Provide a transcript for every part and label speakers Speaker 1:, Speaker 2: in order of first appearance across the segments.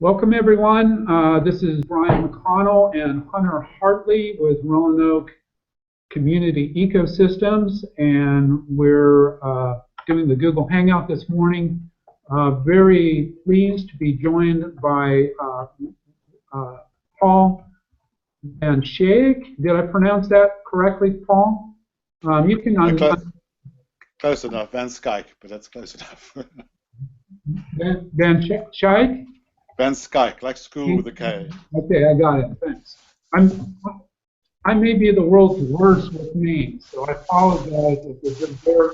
Speaker 1: Welcome, everyone. This is Brian McConnell and Hunter Hartley with Roanoke Community Ecosystems, and we're doing the Google Hangout this morning. Very pleased to be joined by Paul and Schaik. Did I pronounce that correctly, Paul? You can
Speaker 2: close enough, Van Schaik, but that's close enough.
Speaker 1: Van Schaik?
Speaker 2: Van Schaik, like school with a K.
Speaker 1: Okay, I got it. Thanks. I may be the world's worst with names, so I apologize if you just bear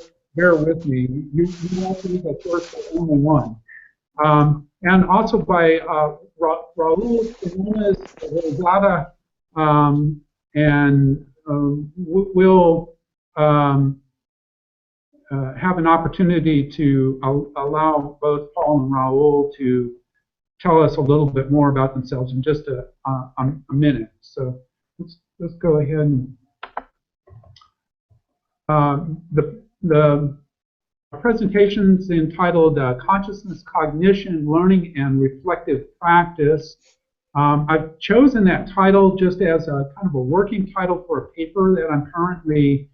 Speaker 1: with me. You won't be the first or only one. And also by Raul Quiñones, Rosado, and we'll have an opportunity to allow both Paul and Raul to tell us a little bit more about themselves in just a minute. So let's go ahead and the presentation is entitled Consciousness, Cognition, Learning, and Reflective Practice. I've chosen that title just as a kind of a working title for a paper that I'm currently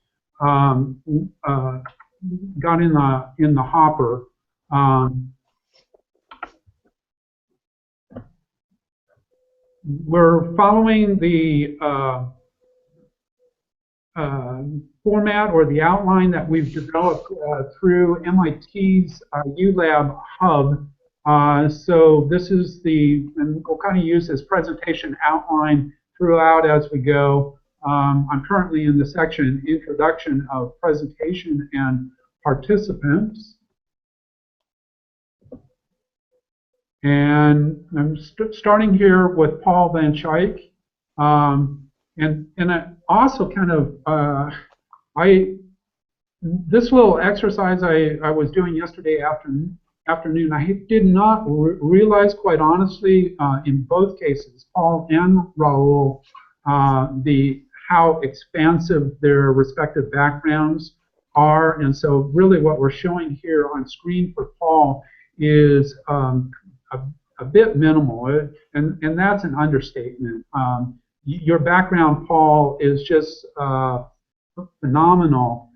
Speaker 1: got in the hopper. We're following the format or the outline that we've developed through MIT's U.Lab hub. So this is and we'll kind of use this presentation outline throughout as we go. I'm currently in the section Introduction of Presentation and Participants. And I'm starting here with Paul Van Schaik, and I also kind of this little exercise I was doing yesterday afternoon. I did not realize, quite honestly, in both cases, Paul and Raul, how expansive their respective backgrounds are, and so really what we're showing here on screen for Paul is a bit minimal, and that's an understatement. Your background, Paul, is just phenomenal.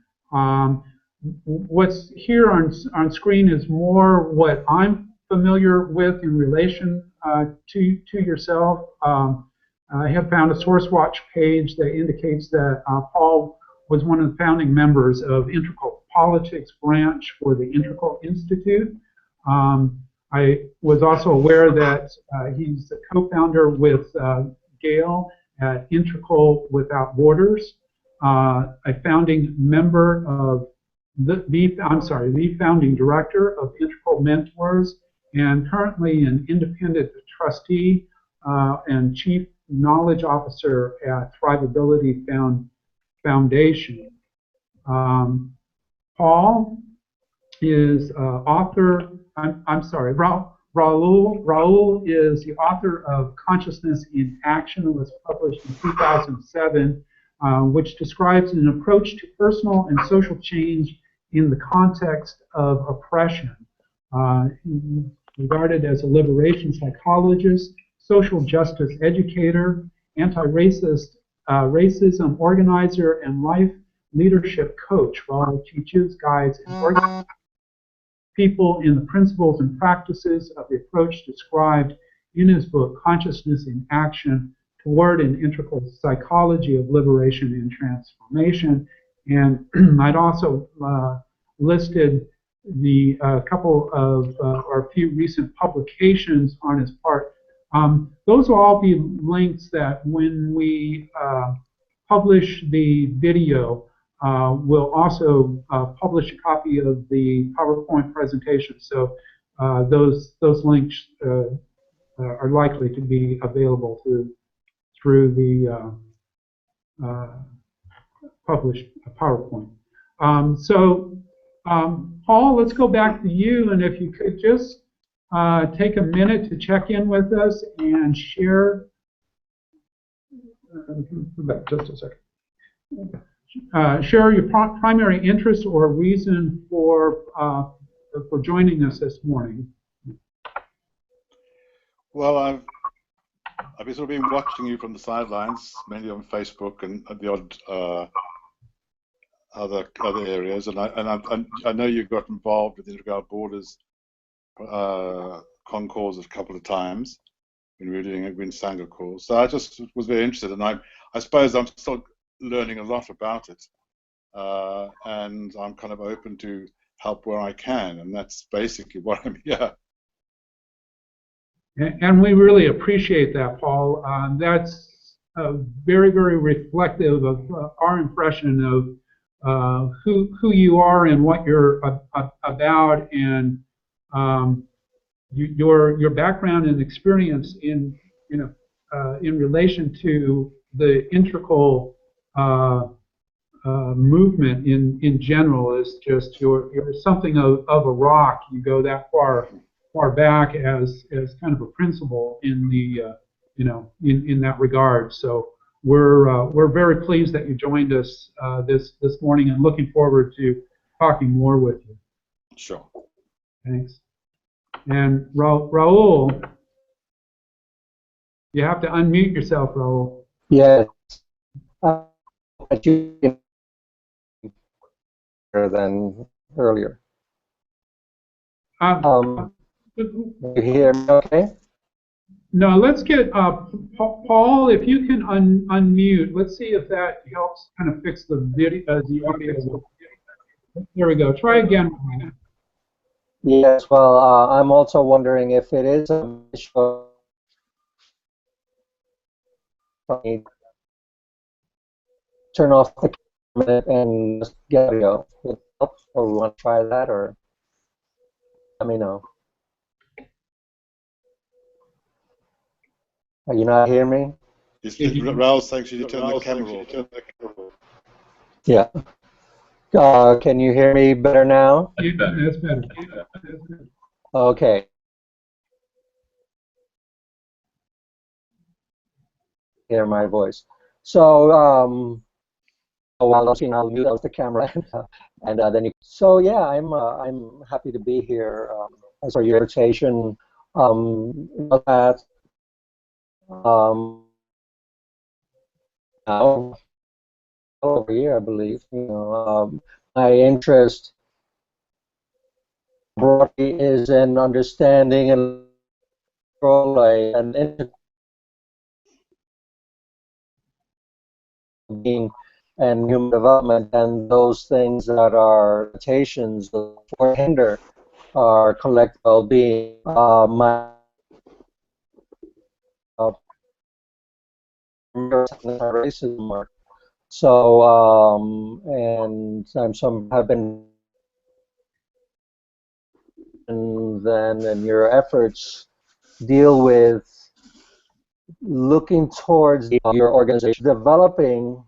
Speaker 1: What's here on screen is more what I'm familiar with in relation to yourself. I have found a SourceWatch page that indicates that Paul was one of the founding members of Integral Politics branch for the Integral Institute. I was also aware that he's the co-founder with Gail at Integral Without Borders, a founding member of the founding director of Integral Mentors, and currently an independent trustee and chief knowledge officer at Thrivability Foundation. Paul is author. Raul is the author of Consciousness in Action. It was published in 2007, which describes an approach to personal and social change in the context of oppression. Regarded as a liberation psychologist, social justice educator, anti-racist racism organizer, and life leadership coach. Raul teaches, guides, and organizes people in the principles and practices of the approach described in his book, Consciousness in Action, Toward an Integral Psychology of Liberation and Transformation. And I'd also listed the couple of or a few recent publications on his part. Those will all be links that when we publish the video, we'll also publish a copy of the PowerPoint presentation. So those links are likely to be available through the published PowerPoint. Paul, let's go back to you, and if you could just take a minute to check in with us and share. Just a second. Share your primary interest or reason for joining us this morning.
Speaker 2: Well, I've been sort of been watching you from the sidelines, mainly on Facebook and the odd other areas, and I know you got involved with the Integral Borders concours a couple of times when we were doing a Wind Sangha course. So I just was very interested, and I suppose I'm still learning a lot about it, and I'm kind of open to help where I can, and that's basically what I'm here.
Speaker 1: And we really appreciate that, Paul. That's very, very reflective of our impression of who you are and what you're about, and your background and experience in in relation to the integral movement in general is just you're something of a rock. You go that far back as kind of a principle in the in that regard. So we're very pleased that you joined us this morning, and looking forward to talking more with you.
Speaker 2: Sure.
Speaker 1: Thanks. And Raul, you have to unmute yourself, Raul.
Speaker 3: Yes. But you than earlier. You hear me okay?
Speaker 1: No, let's get Paul, if you can unmute. Let's see if that helps kind of fix the video, the audio. There we go. Try again.
Speaker 3: Yes, well, I'm also wondering if it is a issue. Turn off the camera and just get video. Or we want to try that, or let me know. Are you not hearing me?
Speaker 2: Raul thinks you should turn the camera off.
Speaker 3: Yeah. Can you hear me better now?
Speaker 1: That's better.
Speaker 3: Okay. Hear my voice. So while looking, I'll mute out the camera, and then you. So yeah, I'm happy to be here. As for your invitation, that now over here, I believe. My interest broadly is in understanding and being and human development, and those things that are limitations or hinder our collective well-being. My racism work. So and have been, and then in your efforts deal with looking towards your organization, developing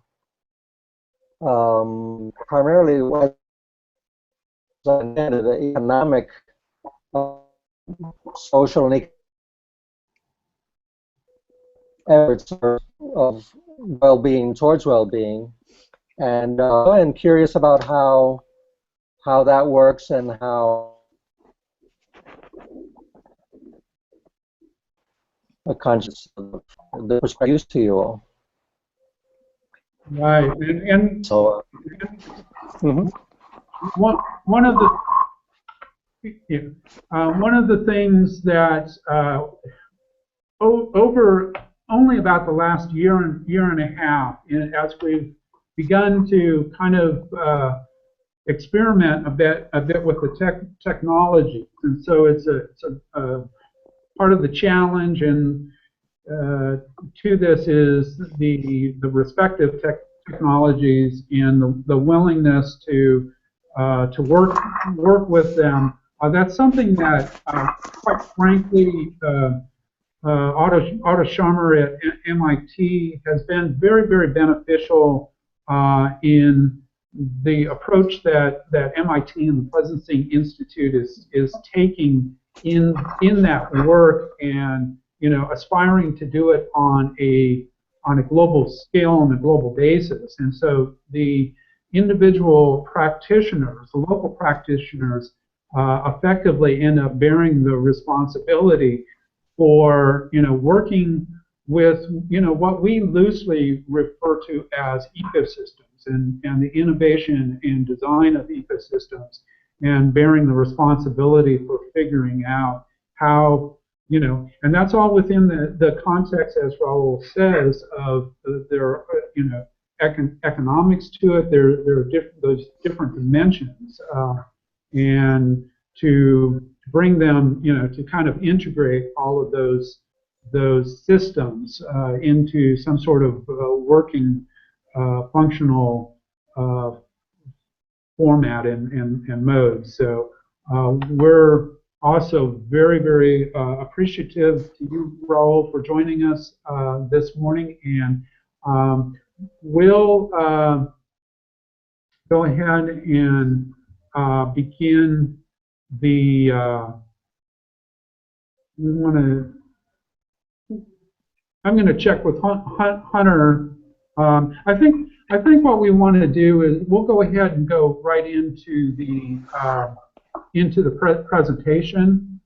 Speaker 3: primarily what the economic, social, and efforts of well-being towards well-being, and curious about how that works and how a conscious the perspective used to you all.
Speaker 1: Right, and
Speaker 3: so
Speaker 1: one of the things that over only about the last year and a half, as we've begun to kind of experiment a bit with the technology, and so it's a part of the challenge, and to this is the respective technologies and the willingness to work with them. That's something that, quite frankly, Otto Scharmer at MIT has been very, very beneficial in the approach that MIT and the Pleasancing Institute is taking in that work, and aspiring to do it on a global scale, on a global basis. And so the individual practitioners, the local practitioners, effectively end up bearing the responsibility for working with what we loosely refer to as ecosystems and the innovation and design of ecosystems and bearing the responsibility for figuring out how and that's all within the context, as Raul says, of there are economics to it. There are those different dimensions, and to bring them, to kind of integrate all of those systems into some sort of working, functional format and mode. So we're also very, very appreciative to you, Raul, for joining us this morning, and we'll go ahead and begin the. I'm going to check with Hunter. I think what we want to do is we'll go ahead and go right into the presentation,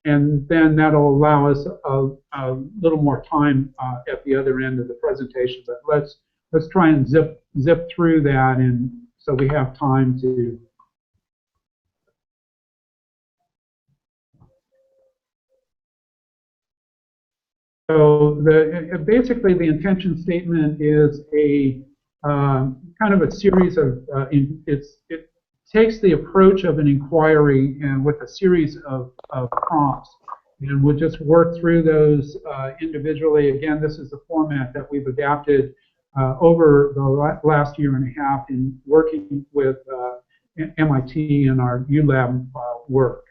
Speaker 1: and then that'll allow us a little more time at the other end of the presentation. But let's try and zip through that, and so we have time to. So basically the intention statement is a kind of a series of it takes the approach of an inquiry and with a series of prompts, and we'll just work through those individually. Again, this is the format that we've adapted over the last year and a half in working with MIT and our U.Lab work.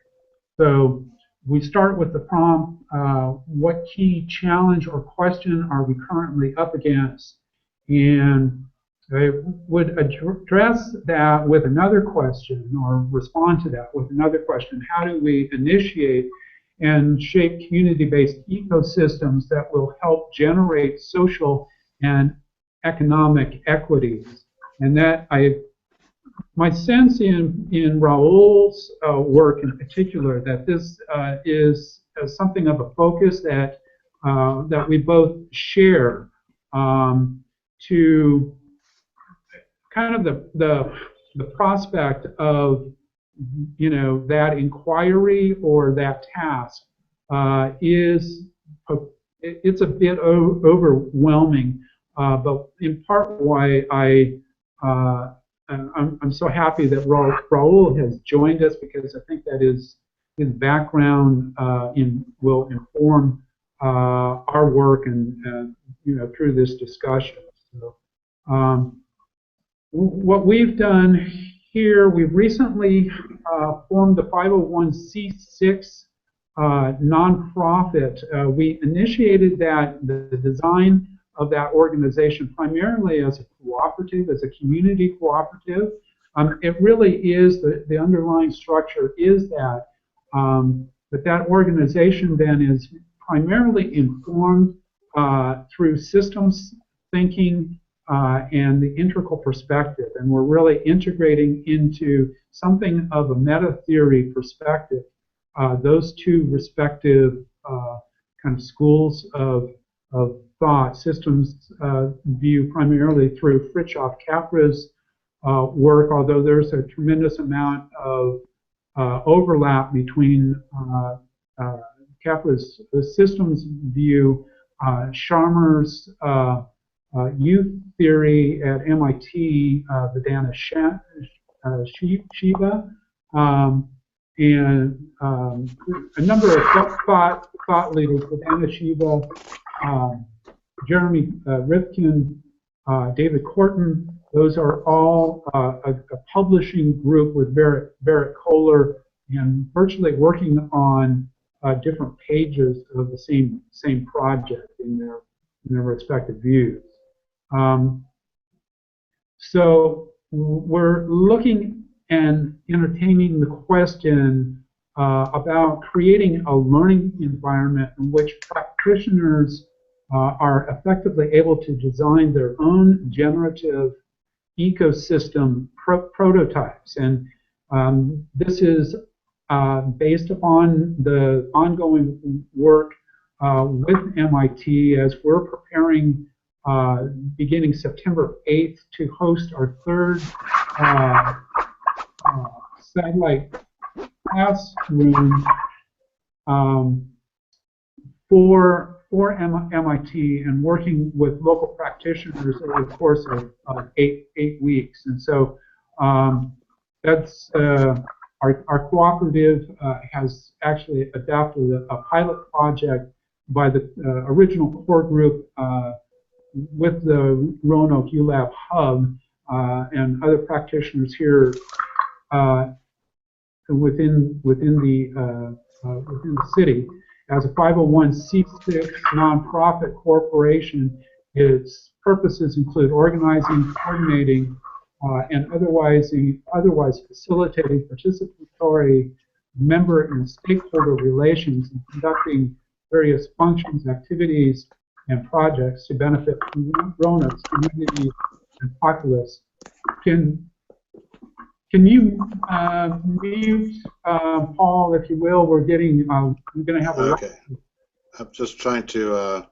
Speaker 1: So we start with the prompt, what key challenge or question are we currently up against? And I would address that with another question or respond to that with another question. How do we initiate and shape community-based ecosystems that will help generate social and economic equities? And that my sense in Raul's work in particular, that this is something of a focus that we both share, to kind of the prospect of that inquiry or that task it's a bit overwhelming, but in part why I'm so happy that Raul has joined us, because I think that his background will inform our work and through this discussion. So, what we've done here, we've recently formed the 501c6 nonprofit. We initiated the design of that organization primarily as a cooperative, as a community cooperative. It really is, the underlying structure is that, but that organization then is primarily informed through systems thinking and the integral perspective, and we're really integrating into something of a meta-theory perspective those two respective kind of schools of thought. Systems view primarily through Fritjof Capra's work, although there's a tremendous amount of overlap between Capra's systems view, Sharma's youth theory at MIT, Vedanta Shiva, and a number of thought leaders, Vedanta Shiva, Jeremy Rifkin, David Korten. Those are all a publishing group with Barrett Kohler, and virtually working on different pages of the same project in their respective views. So we're looking and entertaining the question about creating a learning environment in which practitioners are effectively able to design their own generative ecosystem prototypes. And this is based upon the ongoing work with MIT as we're preparing beginning September 8th to host our third satellite classroom for MIT and working with local practitioners over the course of eight weeks. And so that's our cooperative has actually adopted a pilot project by the original core group with the Roanoke U.Lab hub and other practitioners here within the city. As a 501c6 nonprofit corporation, its purposes include organizing, coordinating, and otherwise facilitating participatory member and stakeholder relations and conducting various functions, activities, and projects to benefit Roanoke's community and populace. Can you mute Paul, if you will? We're getting. I'm going to have a.
Speaker 2: Okay. I'm just trying to.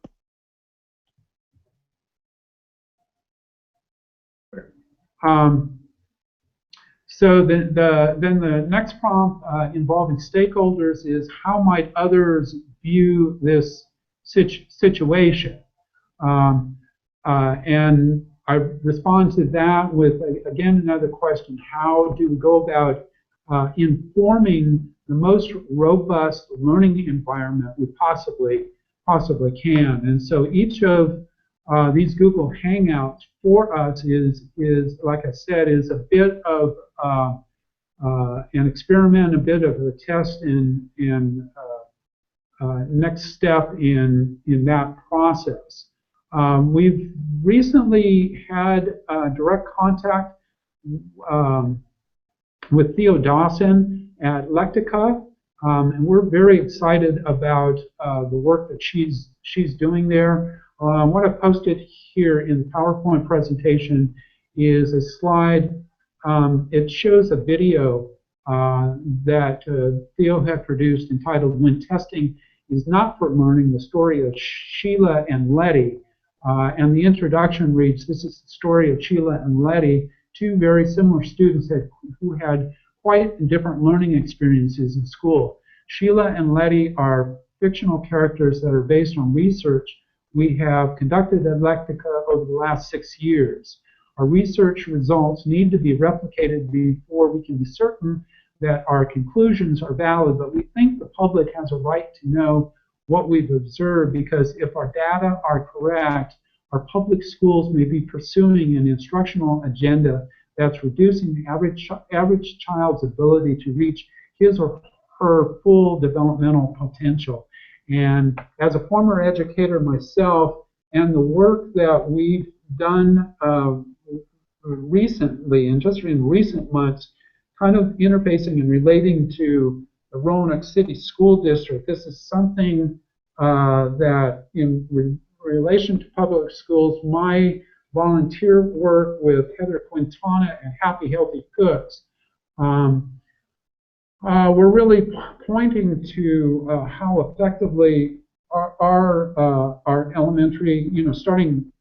Speaker 1: So then the next prompt involving stakeholders is how might others view this situation? And I respond to that with, again, another question. How do we go about informing the most robust learning environment we possibly can? And so each of these Google Hangouts for us is, like I said, is a bit of an experiment, a bit of a test and next step in that process. We've recently had direct contact with Theo Dawson at Lectica, and we're very excited about the work that she's doing there. What I posted here in the PowerPoint presentation is a slide. It shows a video that Theo had produced entitled "When Testing is Not for Learning: The Story of Sheila and Letty." And the introduction reads, "This is the story of Sheila and Letty, two very similar students who had quite different learning experiences in school. Sheila and Letty are fictional characters that are based on research we have conducted at Lectica over the last 6 years. Our research results need to be replicated before we can be certain that our conclusions are valid, but we think the public has a right to know what we've observed, because if our data are correct, our public schools may be pursuing an instructional agenda that's reducing the average child's ability to reach his or her full developmental potential." And as a former educator myself, and the work that we've done recently, and just in recent months, kind of interfacing and relating to the Roanoke City School District, this is something that in relation to public schools, my volunteer work with Heather Quintana and Happy Healthy Cooks, we're really pointing to how effectively our elementary, starting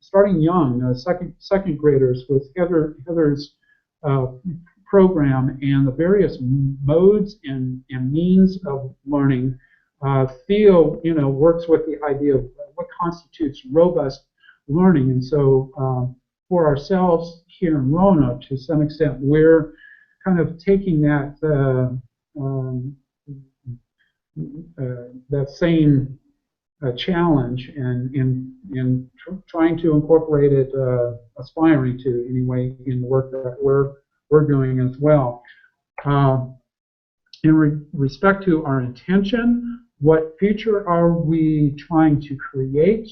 Speaker 1: young, second graders with Heather's program and the various modes and means of learning. Theo, works with the idea of what constitutes robust learning, and so for ourselves here in Roanoke, to some extent, we're kind of taking that that same challenge and in trying to incorporate it, aspiring to anyway, in the work that we're doing as well. In respect to our intention, what future are we trying to create?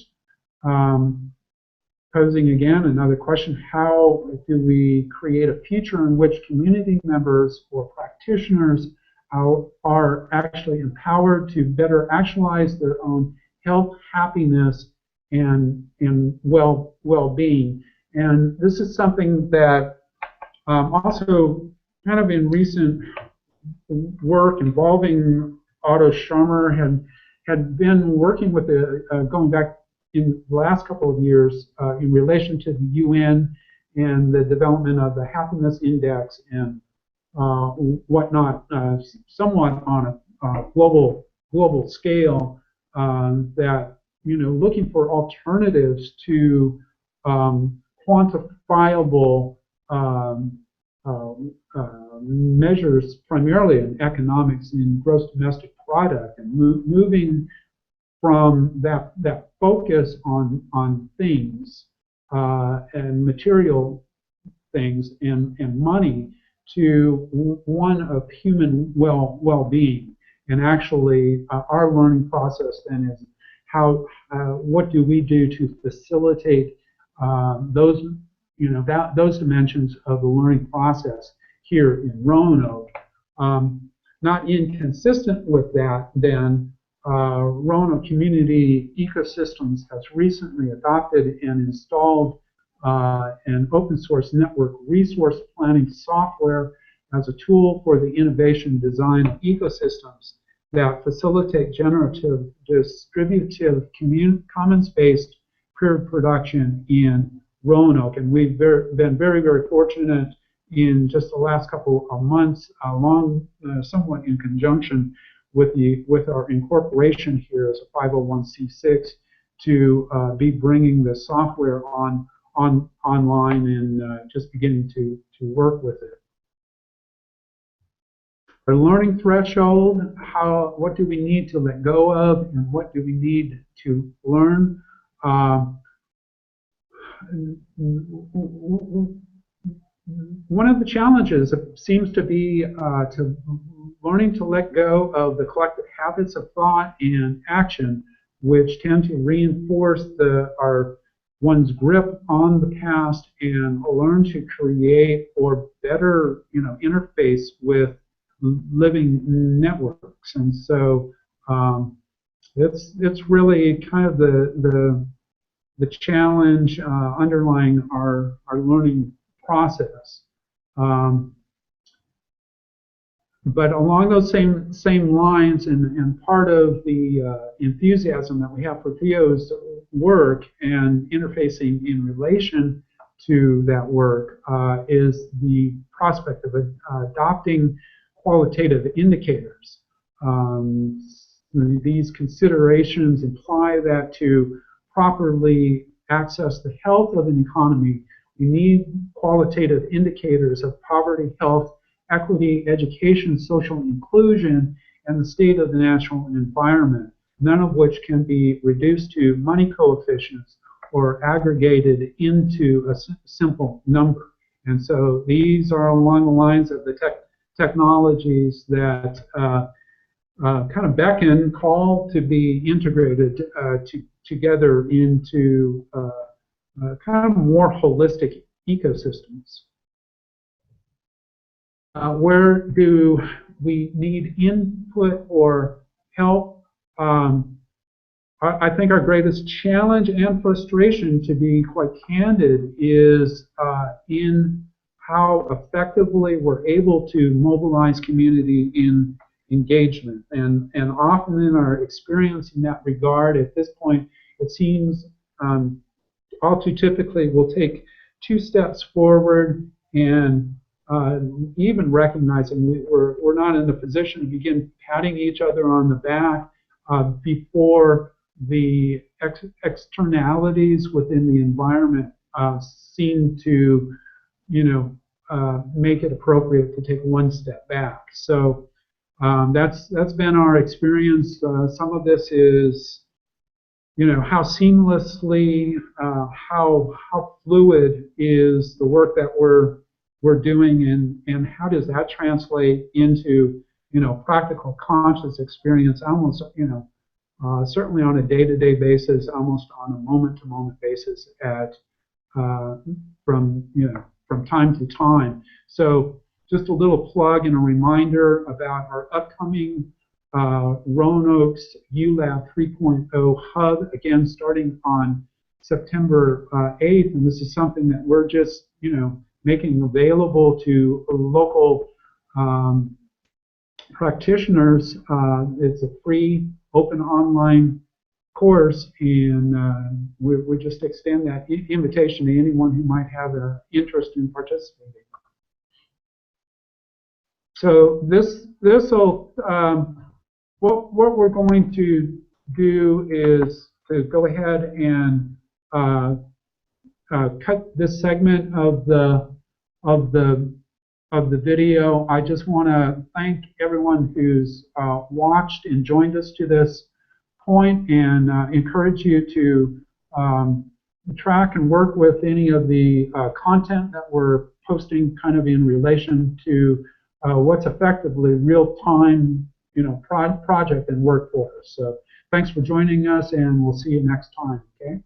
Speaker 1: Posing again another question: how do we create a future in which community members or practitioners are actually empowered to better actualize their own health, happiness, and well-being? And this is something that also kind of in recent work involving Otto Scharmer had been working with going back in the last couple of years in relation to the UN and the development of the happiness index and whatnot, somewhat on a global scale. That looking for alternatives to quantifiable measures, primarily in economics, in gross domestic product, and moving from that focus on things and material things and money to one of human well-being. And actually, our learning process then is what do we do to facilitate those those dimensions of the learning process here in Roanoke. Not inconsistent with that, then Roanoke Community Ecosystems has recently adopted and installed an open source network resource planning software as a tool for the innovation design of ecosystems that facilitate generative, distributive, commons-based peer production in Roanoke. And we've been very, very fortunate in just the last couple of months, somewhat in conjunction with our incorporation here as a 501c6, to be bringing the software online and just beginning to work with it. Our learning threshold, what do we need to let go of and what do we need to learn? One of the challenges seems to be to learning to let go of the collective habits of thought and action, which tend to reinforce one's grip on the past, and learn to create or better interface with living networks. And so it's really kind of the challenge underlying our learning process. But along those same lines, and part of the enthusiasm that we have for Theo's work and interfacing in relation to that work is the prospect of adopting qualitative indicators. These considerations imply that to properly access the health of an economy, we need qualitative indicators of poverty, health, equity, education, social inclusion, and the state of the natural environment, none of which can be reduced to money coefficients or aggregated into a simple number. And so these are along the lines of the technologies that kind of beckon, call to be integrated together into kind of more holistic ecosystems. Where do we need input or help? I think our greatest challenge and frustration, to be quite candid, is in how effectively we're able to mobilize community in engagement. And often in our experience in that regard, at this point, it seems all too typically we'll take 2 steps forward, and even recognizing we're not in a position to begin patting each other on the back before the externalities within the environment seem to, make it appropriate to take 1 step back. So that's been our experience. Some of this is, how seamlessly, how fluid is the work that we're doing, and how does that translate into practical conscious experience, almost certainly on a day-to-day basis, almost on a moment-to-moment basis from time to time. So just a little plug and a reminder about our upcoming Roanoke's U.Lab 3.0 hub, again starting on September 8th, and this is something that we're just making available to local practitioners, it's a free, open online course, and we just extend that invitation to anyone who might have an interest in participating. So this will what we're going to do is to go ahead and cut this segment of the video. I just want to thank everyone who's watched and joined us to this point, and encourage you to track and work with any of the content that we're posting, kind of in relation to what's effectively real-time, project and work for us. So thanks for joining us, and we'll see you next time. Okay.